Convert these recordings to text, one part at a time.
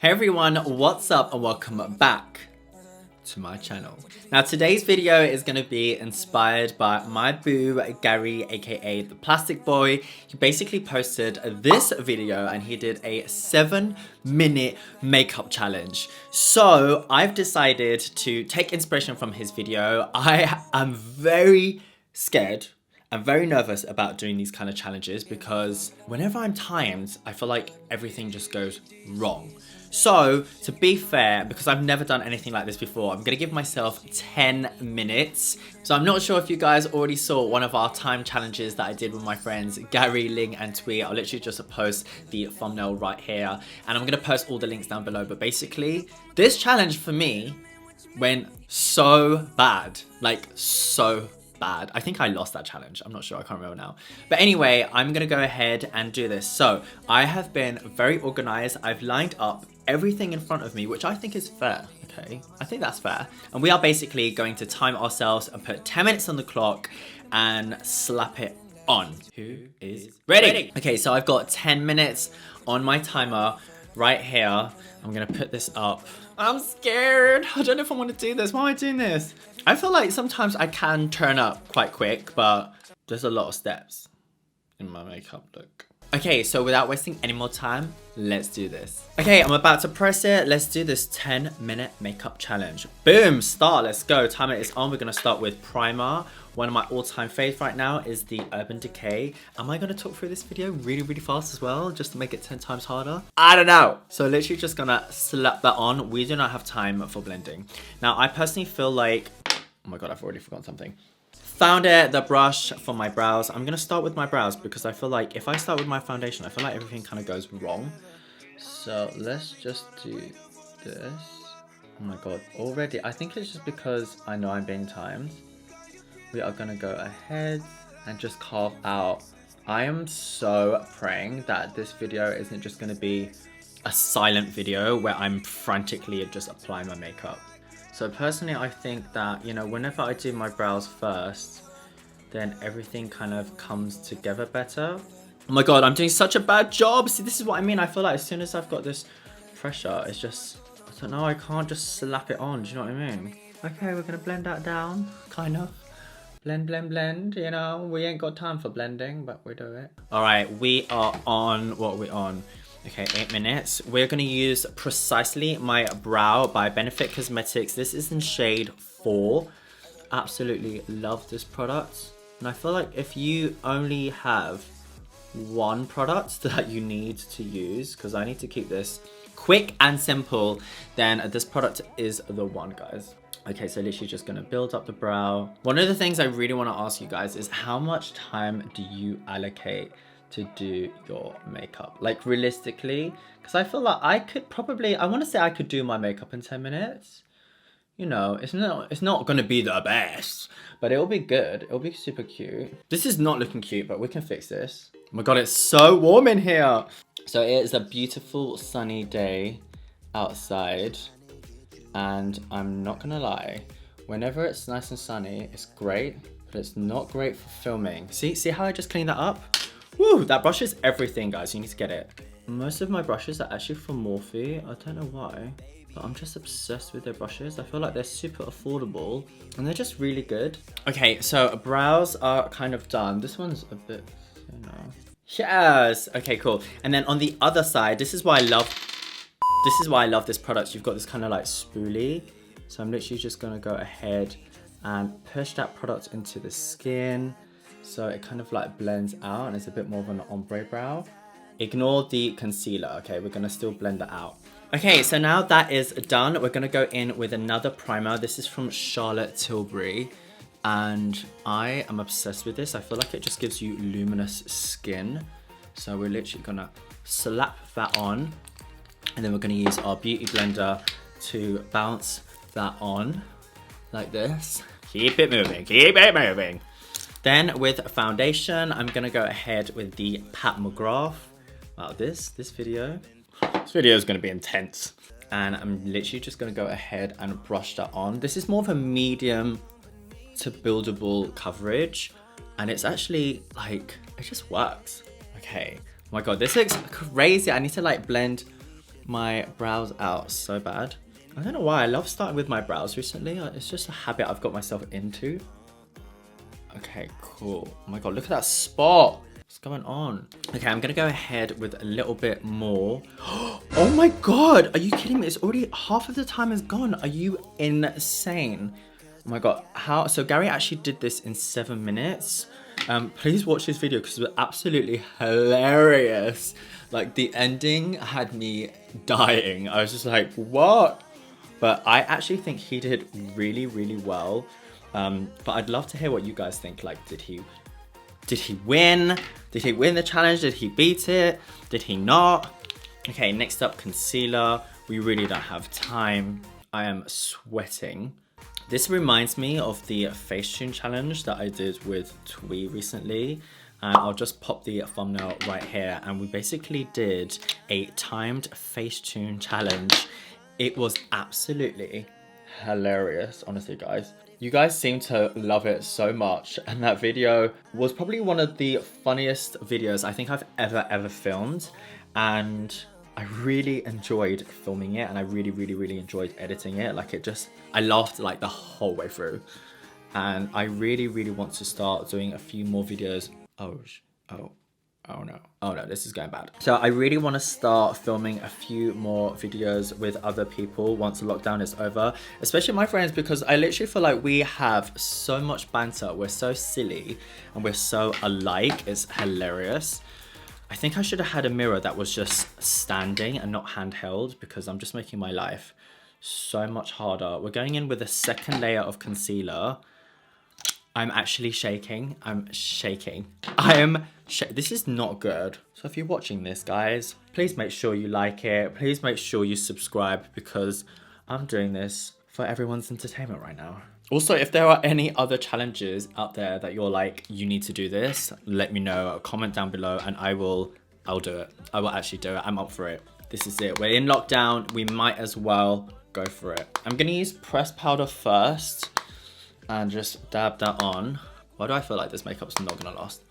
Hey everyone, what's up and welcome back to my channel. Now today's video is going to be inspired by my boo Gary, aka ThePlasticBoy. He basically posted this video and he did a 7-minute makeup challenge. So I've decided to take inspiration from his video. I am very scared. I'm very nervous about doing these kind of challenges because whenever I'm timed, I feel like everything just goes wrong. So, to be fair, because I've never done anything like this before, I'm gonna give myself 10 minutes. So I'm not sure if you guys already saw one of our time challenges that I did with my friends, Gary, Ling, and Twee. I'll literally just post the thumbnail right here. And I'm gonna post all the links down below. But basically, this challenge for me went so bad. Like, so bad. I think I lost that challenge. I'm not sure. I can't remember now. But anyway, I'm gonna go ahead and do this. So I have been very organized. I've lined up everything in front of me, which I think is fair. Okay, I think that's fair. And we are basically going to time ourselves and put 10 minutes on the clock and slap it on. Who is ready? Okay, so I've got 10 minutes on my timer right here. I'm gonna put this up. I'm scared. I don't know if I want to do this. Why am I doing this? I feel like sometimes I can turn up quite quick, but there's a lot of steps in my makeup look. Okay, so without wasting any more time, let's do this. Okay, I'm about to press it. Let's do this 10-minute makeup challenge. Boom, start, let's go. Timer is on. We're gonna start with primer. One of my all-time faves right now is the Urban Decay. Am I gonna talk through this video really fast as well, just to make it 10 times harder? I don't know. So literally just gonna slap that on. We do not have time for blending. Now, I personally feel like, oh my God, I've already forgotten something. Found it, the brush for my brows. I'm gonna start with my brows because I feel like if I start with my foundation, I feel like everything kind of goes wrong. So let's just do this. Oh my God, already, I think it's just because I know I'm being timed. We are gonna go ahead and just carve out. I am so praying that this video isn't just gonna be a silent video where I'm frantically just applying my makeup. So personally, I think that, you know, whenever I do my brows first, then everything kind of comes together better. Oh my God, I'm doing such a bad job. See, this is what I mean. I feel like as soon as I've got this pressure, it's just, I don't know, I can't just slap it on. Do you know what I mean? Okay, we're gonna blend that down, kind of. Blend, you know, we ain't got time for blending, but we do it. All right, we are on, what are we on? Okay, 8 minutes. We're gonna use Precisely My Brow by Benefit Cosmetics. This is in shade 4. Absolutely love this product. And I feel like if you only have one product that you need to use, because I need to keep this quick and simple, then this product is the one, guys. Okay, so literally just gonna build up the brow. One of the things I really wanna ask you guys is how much time do you allocate to do your makeup? Like realistically, because I feel like I could probably, I want to say I could do my makeup in 10 minutes. You know, it's not gonna be the best, but it'll be good. It'll be super cute. This is not looking cute, but we can fix this. Oh my God, it's so warm in here. So it is a beautiful sunny day outside, and I'm not gonna lie, whenever it's nice and sunny, it's great, but it's not great for filming. See how I just cleaned that up? Woo, that brush is everything, guys. You need to get it. Most of my brushes are actually from Morphe. I don't know why, but I'm just obsessed with their brushes. I feel like they're super affordable and they're just really good. Okay, so brows are kind of done. This one's a bit, you know. Yes. Okay, cool. And then on the other side, this is why I love this product. You've got this kind of like spoolie. So I'm literally just gonna go ahead and push that product into the skin. So it kind of like blends out and it's a bit more of an ombre brow. Ignore the concealer, okay? We're gonna still blend that out. Okay, so now that is done, we're gonna go in with another primer. This is from Charlotte Tilbury, and I am obsessed with this. I feel like it just gives you luminous skin. So we're literally gonna slap that on, and then we're gonna use our beauty blender to bounce that on like this. Keep it moving, keep it moving. Then with foundation, I'm gonna go ahead with the Pat McGrath. Wow, this video is gonna be intense. And I'm literally just gonna go ahead and brush that on. This is more of a medium to buildable coverage. And it's actually like, it just works. Okay, oh my God, this looks crazy. I need to like blend my brows out so bad. I don't know why, I love starting with my brows recently. It's just a habit I've got myself into. Okay, cool. Oh my god, look at that spot. What's going on? Okay, I'm gonna go ahead with a little bit more. Oh my god, are you kidding me? It's already half of the time is gone. Are you insane? Oh my god, how? So Gary actually did this in 7 minutes. Please watch this video because it was absolutely hilarious. Like the ending had me dying. I was just like, what? But I actually think he did really, really well. But I'd love to hear what you guys think. Like, did he win? Did he win the challenge? Did he beat it? Did he not? Okay, next up, concealer. We really don't have time. I am sweating. This reminds me of the Facetune challenge that I did with Twee recently. And I'll just pop the thumbnail right here. And we basically did a timed Facetune challenge. It was absolutely hilarious, honestly, guys. You guys seem to love it so much, and that video was probably one of the funniest videos I think I've ever filmed, and I really enjoyed filming it, and I really enjoyed editing it. Like I laughed like the whole way through, and I really want to start doing a few more videos. Oh no, this is going bad. So I really want to start filming a few more videos with other people once the lockdown is over, especially my friends, because I literally feel like we have so much banter. We're so silly and we're so alike. It's hilarious. I think I should have had a mirror that was just standing and not handheld, because I'm just making my life so much harder. We're going in with a second layer of concealer. I'm actually shaking. I'm shaking. This is not good. So if you're watching this, guys, please make sure you like it. Please make sure you subscribe, because I'm doing this for everyone's entertainment right now. Also, if there are any other challenges out there that you're like, you need to do this, let me know. Comment down below and I'll do it. I will actually do it. I'm up for it. This is it. We're in lockdown. We might as well go for it. I'm gonna use pressed powder first and just dab that on. Why do I feel like this makeup's not gonna last?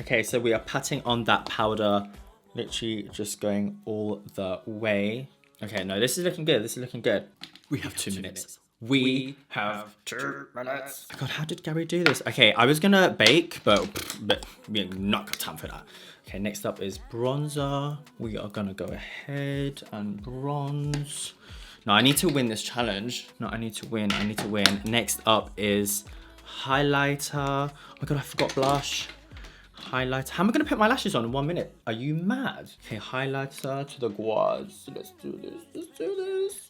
Okay, so we are patting on that powder, literally just going all the way. Okay, no, this is looking good. This is looking good. We have 2 minutes. We have 2 minutes. Oh my god, how did Gary do this? Okay, I was gonna bake, but we have not got time for that. Okay, next up is bronzer. We are gonna go ahead and bronze. No, I need to win this challenge. No, I need to win. I need to win. Next up is highlighter. Oh my god, I forgot blush. Highlighter. How am I gonna put my lashes on in 1 minute? Are you mad? Okay, highlighter to the gouache. Let's do this. Let's do this.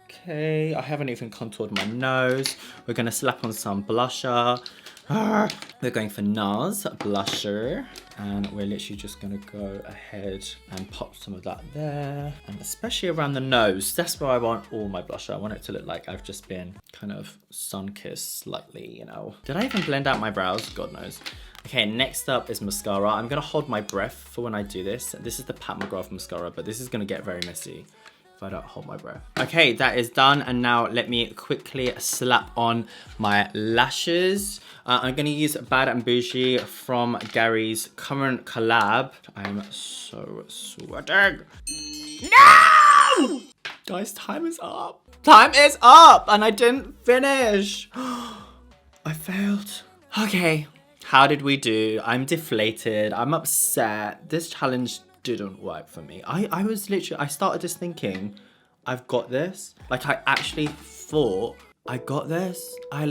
Okay, I haven't even contoured my nose. We're gonna slap on some blusher. We're going for Nars blusher, and we're literally just gonna go ahead and pop some of that there, and especially around the nose. That's where I want all my blusher. I want it to look like I've just been kind of sun-kissed slightly, you know. Did I even blend out my brows? God knows. Okay, next up is mascara. I'm gonna hold my breath for when I do this. This is the McGrath Mascara, but this is gonna get very messy if I don't hold my breath. Okay, that is done, and now let me quickly slap on my lashes. I'm gonna use Bad and Bougie from Gary's current collab. I'm so sweating. No! Guys, time is up. Time is up, and I didn't finish. I failed. Okay, how did we do? I'm deflated, I'm upset. This challenge didn't work for me. I was literally, I started just thinking, I've got this. Like, I actually thought I got this. I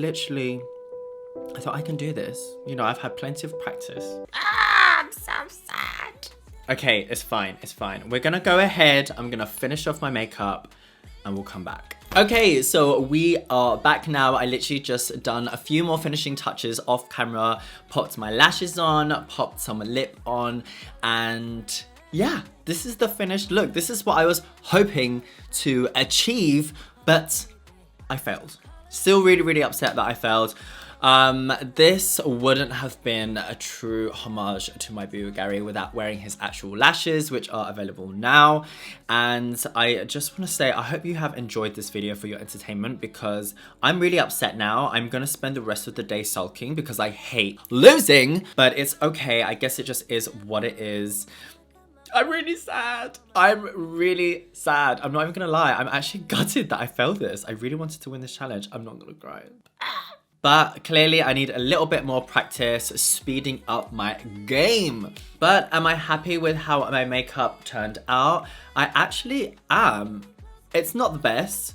thought I can do this. You know, I've had plenty of practice. I'm so sad. Okay, it's fine, it's fine. We're gonna go ahead, I'm gonna finish off my makeup and we'll come back. Okay, so we are back now. I literally just done a few more finishing touches off camera, popped my lashes on, popped some lip on, and yeah, this is the finished look. This is what I was hoping to achieve, but I failed. Still really upset that I failed. This wouldn't have been a true homage to my boo Gary without wearing his actual lashes, which are available now. And I just want to say, I hope you have enjoyed this video for your entertainment, because I'm really upset now. I'm gonna spend the rest of the day sulking because I hate losing, but it's okay. I guess it just is what it is. I'm really sad. I'm really sad. I'm not even gonna lie. I'm actually gutted that I failed this. I really wanted to win this challenge. I'm not gonna cry. But clearly I need a little bit more practice, speeding up my game. But am I happy with how my makeup turned out? I actually am. It's not the best.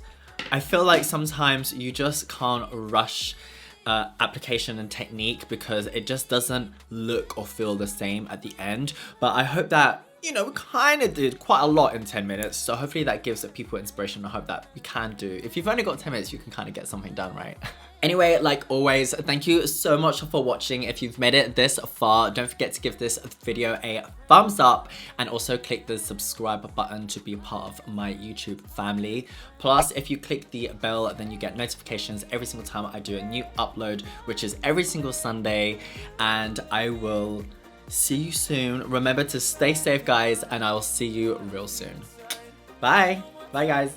I feel like sometimes you just can't rush application and technique because it just doesn't look or feel the same at the end. But I hope that, you know, we kind of did quite a lot in 10 minutes. So hopefully that gives people inspiration. I hope that we can do. If you've only got 10 minutes, you can kind of get something done, right? Anyway, like always, thank you so much for watching. If you've made it this far, don't forget to give this video a thumbs up and also click the subscribe button to be part of my YouTube family. Plus, if you click the bell, then you get notifications every single time I do a new upload, which is every single Sunday. And I will see you soon. Remember to stay safe, guys, and I will see you real soon. Bye. Bye, guys.